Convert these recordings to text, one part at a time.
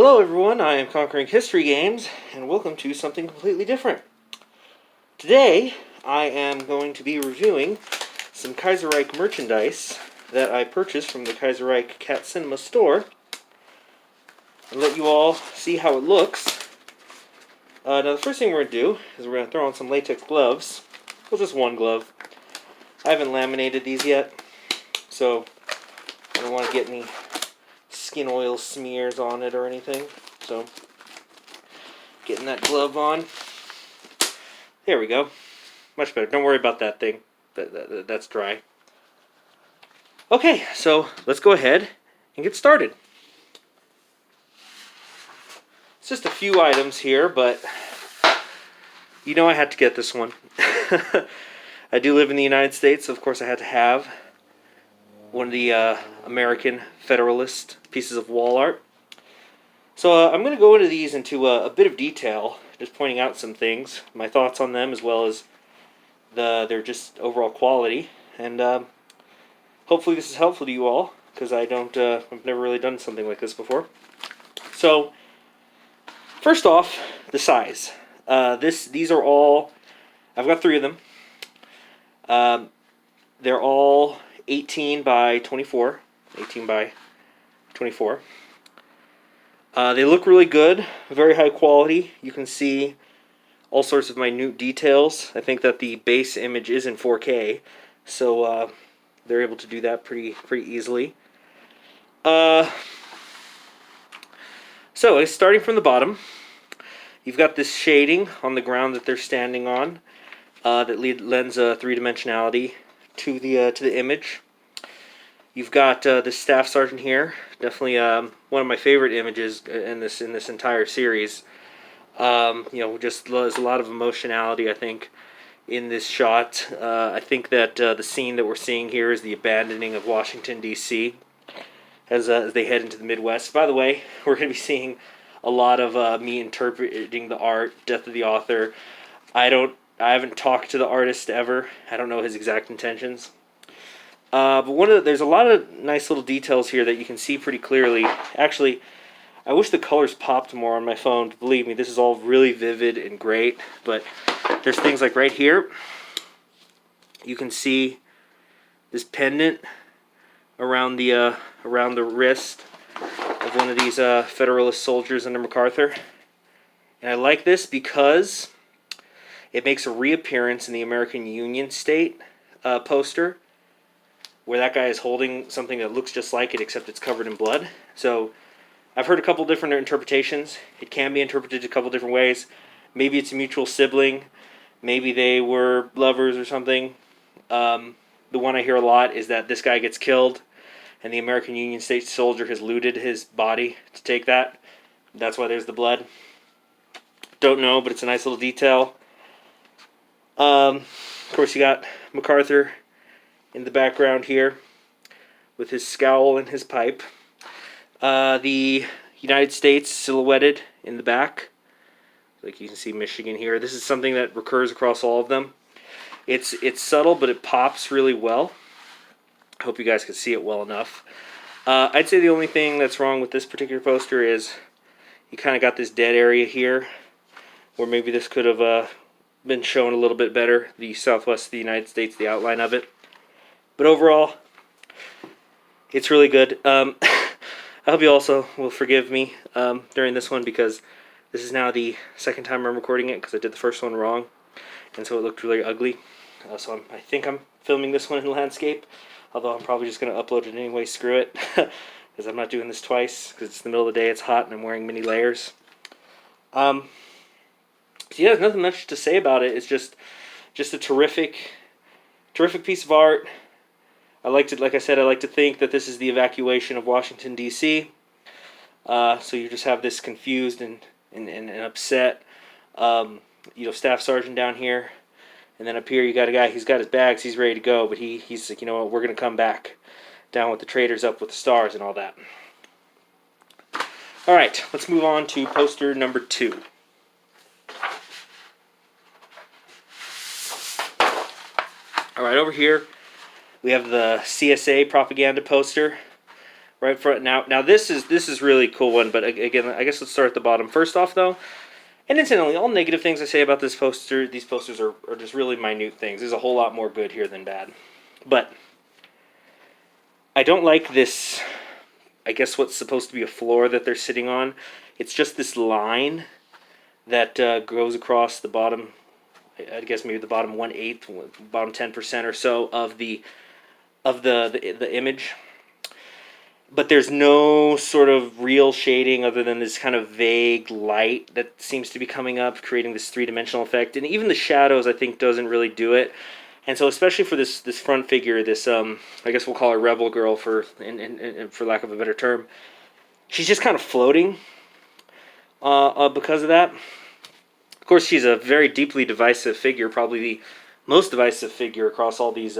Hello everyone, I am Conquering History Games, and welcome to something completely different. Today, I am going to be reviewing some Kaiserreich merchandise that I purchased from the Kaiserreich Cat Cinema store, and let you all see how it looks. Now the first thing we're going to do is we're going to throw on some latex gloves. Well, just one glove. I haven't laminated these yet, so I don't want to get any skin oil smears on it or anything. So, getting that glove on. There we go. Much better. Don't worry about that thing. That's dry. Okay, so let's go ahead and get started. It's just a few items here, but you know I had to get this one. I do live in the United States, so of course I had to have one of the American Federalist pieces of wall art. So I'm going to go into these into a bit of detail, just pointing out some things, my thoughts on them, as well as their just overall quality. And hopefully this is helpful to you all, because I've never really done something like this before. So first off, the size. These are all, I've got 3 of them. They're all 18 by 24. 18 by 24. They look really good, very high quality. You can see all sorts of minute details. I think that the base image is in 4K, so they're able to do that pretty easily. So starting from the bottom, you've got this shading on the ground that they're standing on that lends a 3-dimensionality to the image. You've got the staff sergeant here, definitely one of my favorite images in this entire series. Just there's a lot of emotionality, I think, in this shot. I think that the scene that we're seeing here is the abandoning of Washington, D.C. As they head into the Midwest. By the way, we're going to be seeing a lot of me interpreting the art, death of the author. I haven't talked to the artist ever. I don't know his exact intentions. But there's a lot of nice little details here that you can see pretty clearly. Actually, I wish the colors popped more on my phone. Believe me, this is all really vivid and great. But there's things like right here. You can see this pendant around the wrist of one of these Federalist soldiers under MacArthur. And I like this because it makes a reappearance in the American Union State poster, where that guy is holding something that looks just like it, except it's covered in blood. So I've heard a couple different interpretations. It can be interpreted a couple different ways. Maybe it's a mutual sibling. Maybe they were lovers or something. The one I hear a lot is that this guy gets killed, and the American Union State soldier has looted his body to take that. That's why there's the blood. Don't know, but it's a nice little detail. Of course, you got MacArthur in the background here with his scowl and his pipe. The United States silhouetted in the back. Like you can see Michigan here. This is something that recurs across all of them. It's subtle, but it pops really well. I hope you guys can see it well enough. I'd say the only thing that's wrong with this particular poster is you kind of got this dead area here, where maybe this could have been shown a little bit better. The southwest of the United States, the outline of it. But overall, it's really good. I hope you also will forgive me during this one, because this is now the second time I'm recording it, because I did the first one wrong, and so it looked really ugly. So I think I'm filming this one in landscape, although I'm probably just going to upload it anyway. Screw it, because I'm not doing this twice, because it's the middle of the day, it's hot, and I'm wearing many layers. So yeah, there's nothing much to say about it. It's just a terrific piece of art. Like I said, I like to think that this is the evacuation of Washington, D.C. So you just have this confused and upset, staff sergeant down here. And then up here you got a guy, he's got his bags, he's ready to go. But he's like, you know what, we're going to come back down with the traitors, up with the stars and all that. Alright, let's move on to poster number 2. Alright, over here we have the CSA propaganda poster, right front. Now this is really cool one, but again, I guess let's start at the bottom. First off, though, and incidentally, all negative things I say about this poster, these posters are just really minute things. There's a whole lot more good here than bad. But I don't like this, I guess what's supposed to be a floor that they're sitting on. It's just this line that goes across the bottom, I guess maybe the bottom 1/8, bottom 10% or so of the image. But there's no sort of real shading other than this kind of vague light that seems to be coming up, creating this three-dimensional effect. And even the shadows, I think, doesn't really do it. And so, especially for this front figure, this I guess we'll call her Rebel Girl for lack of a better term, she's just kind of floating because of that. Of course, she's a very deeply divisive figure, probably the most divisive figure across all these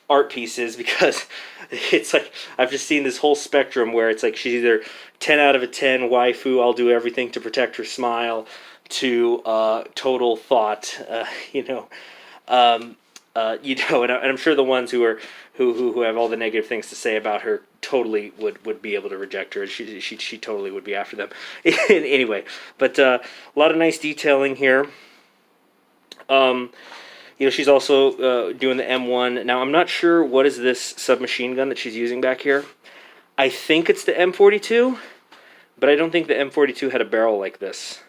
art pieces, because it's like I've just seen this whole spectrum where it's like she's either 10 out of a 10 waifu, I'll do everything to protect her smile, to total thought, and I'm sure the ones who have all the negative things to say about her totally would be able to reject her. She totally would be after them. Anyway, but a lot of nice detailing here. She's also doing the M1. Now, I'm not sure what is this submachine gun that she's using back here. I think it's the M42, but I don't think the M42 had a barrel like this.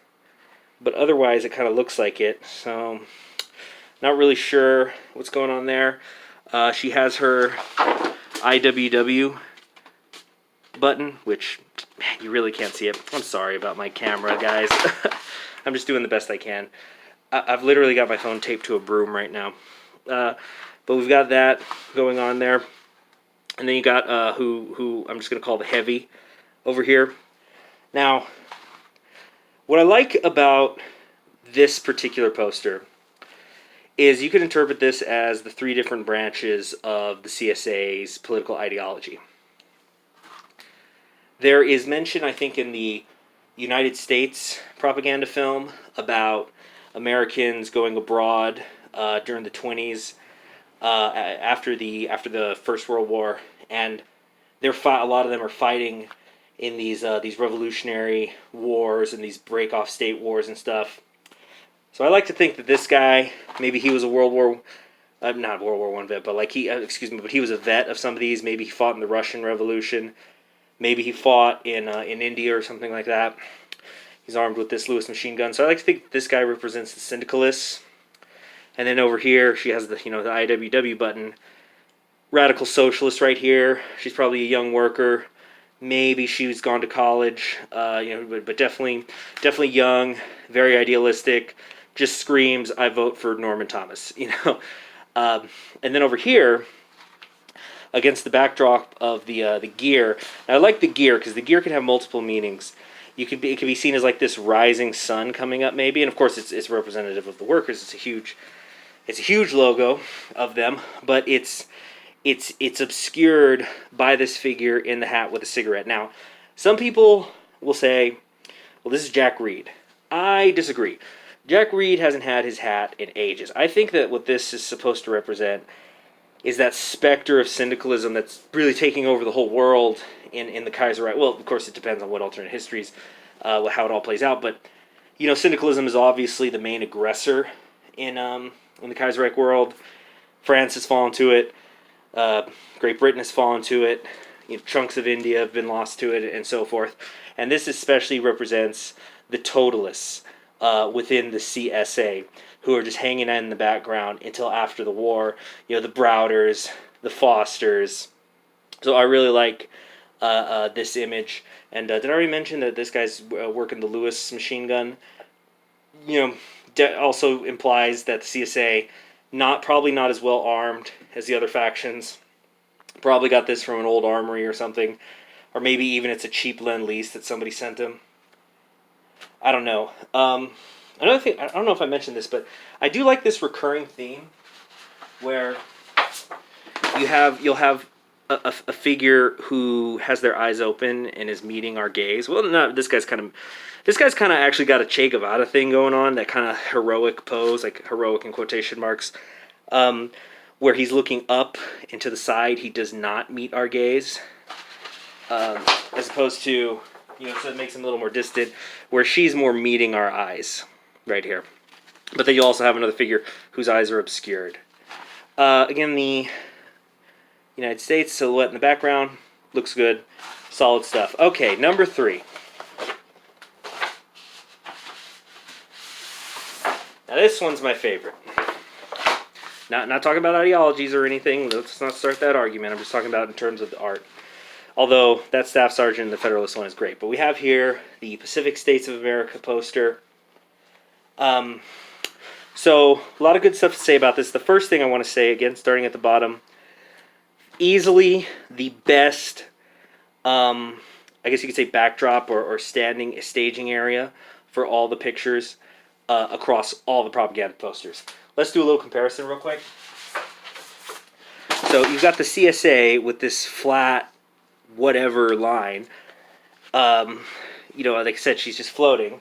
But otherwise, it kind of looks like it. So, not really sure what's going on there. She has her IWW button, which, man, you really can't see it. I'm sorry about my camera, guys. I'm just doing the best I can. I've literally got my phone taped to a broom right now. But we've got that going on there. And then you got who I'm just going to call the Heavy over here. Now, what I like about this particular poster is you can interpret this as the three different branches of the CSA's political ideology. There is mention, I think, in the United States propaganda film about Americans going abroad during the 20s after the First World War, and a lot of them are fighting in these revolutionary wars and these break-off state wars and stuff. So I like to think that this guy, maybe he was a not World War I vet, but but he was a vet of some of these. Maybe he fought in the Russian Revolution. Maybe he fought in India or something like that. He's armed with this Lewis machine gun. So I like to think this guy represents the syndicalists. And then over here, she has the IWW button. Radical socialist right here. She's probably a young worker. Maybe she's gone to college. But definitely young, very idealistic. Just screams, I vote for Norman Thomas. And then over here, against the backdrop of the gear. Now, I like the gear because the gear can have multiple meanings. It could be seen as like this rising sun coming up, maybe, and of course it's representative of the workers. It's a huge logo of them, but it's obscured by this figure in the hat with a cigarette. Now, some people will say, "Well, this is Jack Reed." I disagree. Jack Reed hasn't had his hat in ages. I think that what this is supposed to represent is that specter of syndicalism that's really taking over the whole world in the Kaiserreich. Well, of course, it depends on what alternate histories, how it all plays out. But, syndicalism is obviously the main aggressor in the Kaiserreich world. France has fallen to it. Great Britain has fallen to it. Chunks of India have been lost to it, and so forth. And this especially represents the totalists within the CSA, who are just hanging out in the background until after the war. The Browders, the Fosters. So I really like this image. And did I already mention that this guy's working the Lewis machine gun? Also implies that the CSA probably not as well armed as the other factions. Probably got this from an old armory or something, or maybe even it's a cheap Lend-Lease that somebody sent him. I don't know. Another thing, I don't know if I mentioned this, but I do like this recurring theme where you'll have a figure who has their eyes open and is meeting our gaze. Well, no, this guy's kind of actually got a Che Guevara thing going on, that kind of heroic pose, like heroic in quotation marks, where he's looking up and to the side. He does not meet our gaze. as opposed to, so it makes him a little more distant, where she's more meeting our eyes right here. But then you also have another figure whose eyes are obscured. Again, the United States silhouette in the background looks good. Solid stuff. Okay, number 3. Now this one's my favorite. Not talking about ideologies or anything. Let's not start that argument. I'm just talking about in terms of the art. Although that Staff Sergeant in the Federalist one is great. But we have here the Pacific States of America poster. So a lot of good stuff to say about this. The first thing I want to say, again, starting at the bottom, easily the best, I guess you could say backdrop or staging area for all the pictures across all the propaganda posters. Let's do a little comparison real quick. So you've got the CSA with this flat whatever line. Like I said, she's just floating.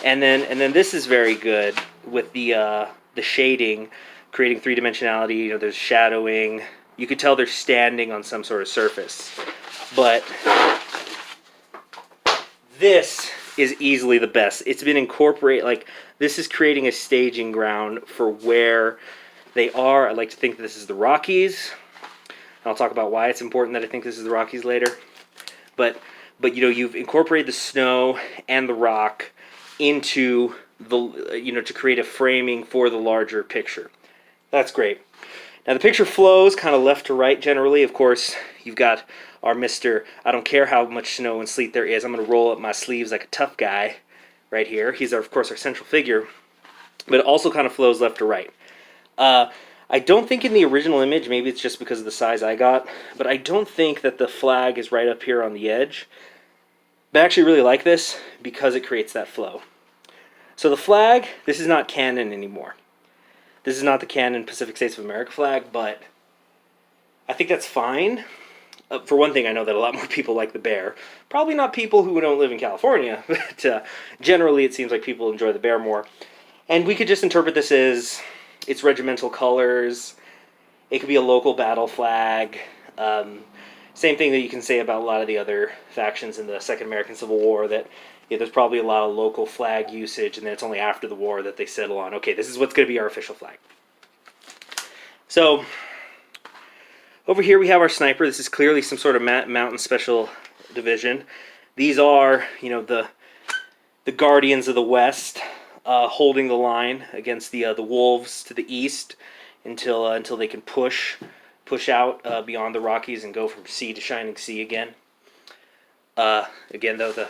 And then this is very good with the shading, creating three-dimensionality. There's shadowing. You could tell they're standing on some sort of surface. But this is easily the best. It's been incorporated, this is creating a staging ground for where they are. I like to think this is the Rockies. I'll talk about why it's important that I think this is the Rockies later. But you've incorporated the snow and the rock into the, to create a framing for the larger picture. That's great. Now the picture flows kind of left to right generally. Of course, you've got our Mr. I don't care how much snow and sleet there is, I'm going to roll up my sleeves like a tough guy right here. He's, of course, our central figure. But it also kind of flows left to right. I don't think in the original image, maybe it's just because of the size I got, but I don't think that the flag is right up here on the edge. But I actually really like this because it creates that flow. So the flag, this is not canon anymore. This is not the canon Pacific States of America flag, but I think that's fine. For one thing, I know that a lot more people like the bear. Probably not people who don't live in California, but generally it seems like people enjoy the bear more. And we could just interpret this as its regimental colors. It could be a local battle flag. Same thing that you can say about a lot of the other factions in the Second American Civil War, that there's probably a lot of local flag usage, and then it's only after the war that they settle on, okay, this is what's going to be our official flag. So over here we have our sniper. This is clearly some sort of mountain special division. These are, the Guardians of the West, holding the line against the wolves to the east until they can push out beyond the Rockies and go from sea to shining sea again. Again, though, the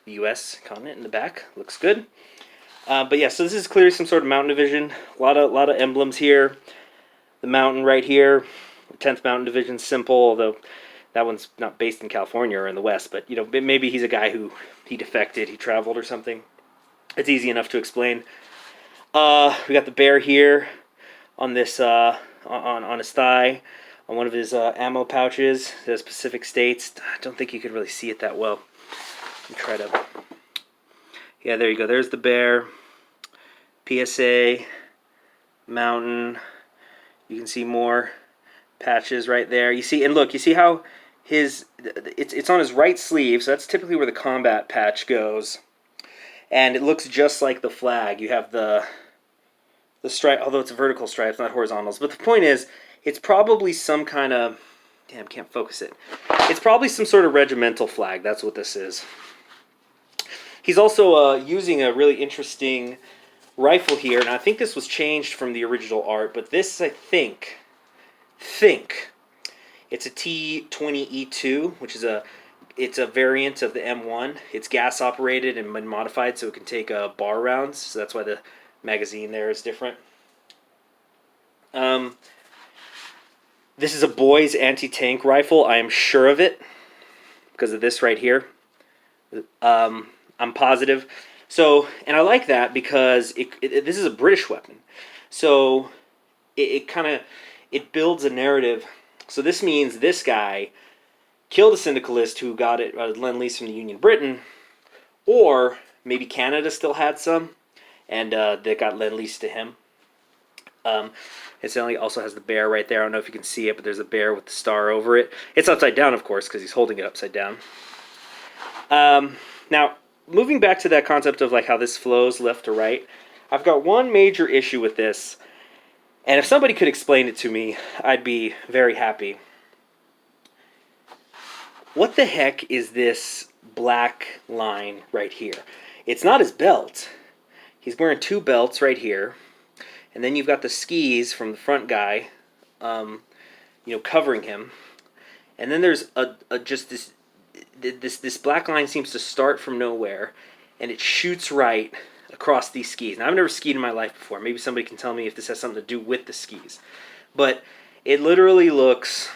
U.S. continent in the back looks good. But yeah, so this is clearly some sort of mountain division. A lot of emblems here. The mountain right here, 10th Mountain Division, simple, although that one's not based in California or in the West, but maybe he's a guy who he defected, he traveled or something. It's easy enough to explain. We got the bear here on this on his thigh, on one of his ammo pouches. It says Pacific States. I don't think you could really see it that well. Let me try to. Yeah, there you go. There's the bear. PSA, mountain. You can see more patches right there. You see, and look, you see how it's on his right sleeve, so that's typically where the combat patch goes. And it looks just like the flag. You have the stripe, although it's a vertical stripes, not horizontals. But the point is, it's probably some kind of, damn, can't focus it. It's probably some sort of regimental flag. That's what this is. He's also using a really interesting rifle here, and I think this was changed from the original art, but this, I think it's a T-20E2, which is it's a variant of the M1. It's gas operated and been modified so it can take bar rounds, so that's why the magazine there is different. This is a boy's anti-tank rifle. I am sure of it because of this right here. I'm positive. So, and I like that because this is a British weapon. So it builds a narrative. So this means this guy killed a syndicalist who got it Lend-Lease from the Union Britain, or maybe Canada still had some, and they got Lend-Lease to him. Incidentally, also has the bear right there. I don't know if you can see it, but there's a bear with the star over it. It's upside down, of course, because he's holding it upside down. Now, moving back to that concept of like how this flows left to right, I've got one major issue with this, and if somebody could explain it to me, I'd be very happy. What the heck is this black line right here? It's not his belt. He's wearing two belts right here, and then you've got the skis from the front guy, covering him, and then there's just this black line seems to start from nowhere, and it shoots right across these skis. Now, I've never skied in my life before. Maybe somebody can tell me if this has something to do with the skis, but it literally looks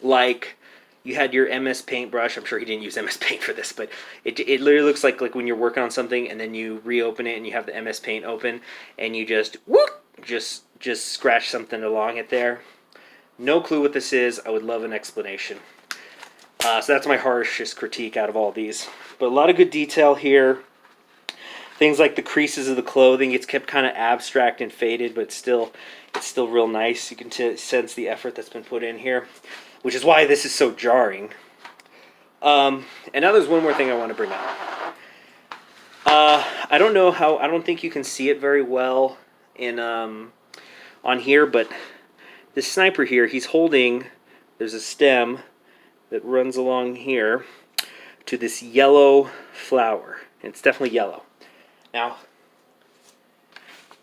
like you had your MS Paint brush. I'm sure he didn't use MS Paint for this, but it literally looks like when you're working on something and then you reopen it and you have the MS Paint open and you just scratch something along it there. No clue what this is. I would love an explanation. So that's my harshest critique out of all these. But a lot of good detail here. Things like the creases of the clothing, it's kept kind of abstract and faded, but it's still real nice. You can sense the effort that's been put in here, which is why this is so jarring. And now there's one more thing I want to bring up. I don't think you can see it very well in on here, but this sniper here, he's holding, there's a stem that runs along here to this yellow flower. And it's definitely yellow. Now,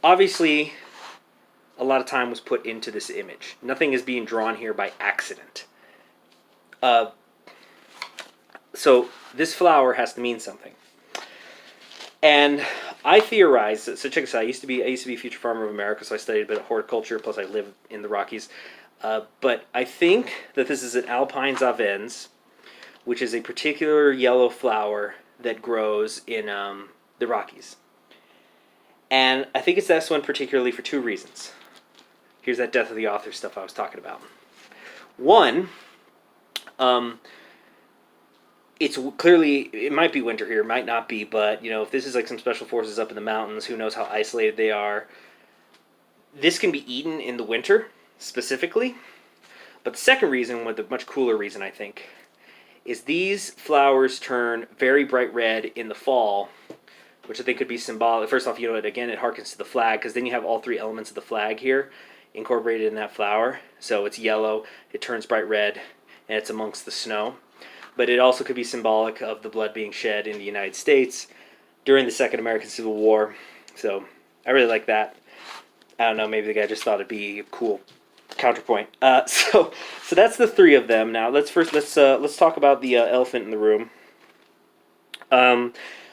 obviously, a lot of time was put into this image. Nothing is being drawn here by accident. So this flower has to mean something. And I theorize, so check this out, I used to be a future farmer of America, so I studied a bit of horticulture, plus I live in the Rockies. But I think that this is an Alpine Zavens, which is a particular yellow flower that grows in the Rockies. And I think it's this one particularly for two reasons. Here's that death of the author stuff I was talking about. One, it's clearly, it might be winter here, it might not be, but if this is like some special forces up in the mountains, who knows how isolated they are. This can be eaten in the winter, specifically. But the second reason, the much cooler reason I think, is these flowers turn very bright red in the fall, which I think could be symbolic. First off, again, it harkens to the flag, because then you have all three elements of the flag here incorporated in that flower. So it's yellow, it turns bright red, and it's amongst the snow. But it also could be symbolic of the blood being shed in the United States during the Second American Civil War. So I really like that. I don't know, maybe the guy just thought it'd be a cool counterpoint. So that's the three of them. Now let's talk about the elephant in the room.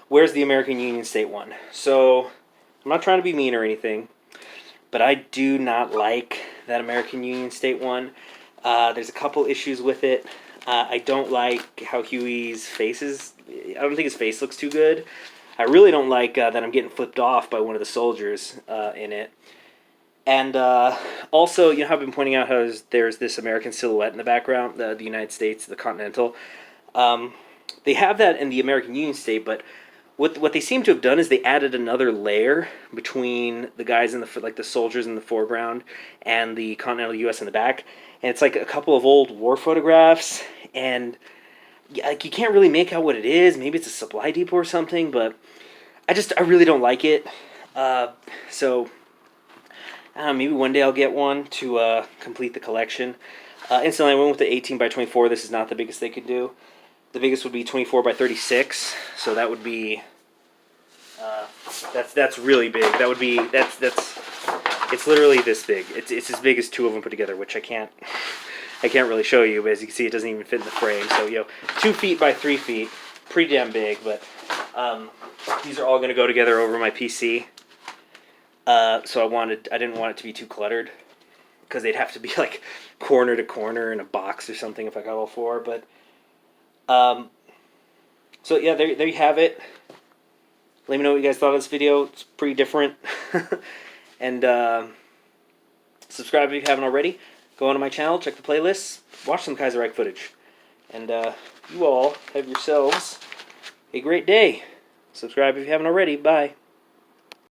Where's the American Union State one? So I'm not trying to be mean or anything, but I do not like that American Union State one. There's a couple issues with it. I don't like how Huey's face is. I don't think his face looks too good. I really don't like that I'm getting flipped off by one of the soldiers in it. And also, how I've been pointing out how there's this American silhouette in the background, the United States, the Continental. They have that in the American Union State, but what they seem to have done is they added another layer between the guys in the soldiers in the foreground and the continental U.S. in the back, and it's like a couple of old war photographs, and you can't really make out what it is. Maybe it's a supply depot or something, but I really don't like it. So I don't know, maybe one day I'll get one to complete the collection. Instantly, I went with the 18 by 24. This is not the biggest they could do. The biggest would be 24 by 36, so that would be that's really big. That would be it's literally this big. It's as big as two of them put together, which I can't really show you, but as you can see, it doesn't even fit in the frame. So 2 feet by 3 feet, pretty damn big. But these are all going to go together over my PC. So I didn't want it to be too cluttered, because they'd have to be like corner to corner in a box or something if I got all four. But so yeah, there you have it. Let me know what you guys thought of this video. It's pretty different. And subscribe if you haven't already. Go onto my channel, check the playlists, watch some Kaiserreich footage. And you all have yourselves a great day. Subscribe if you haven't already. Bye.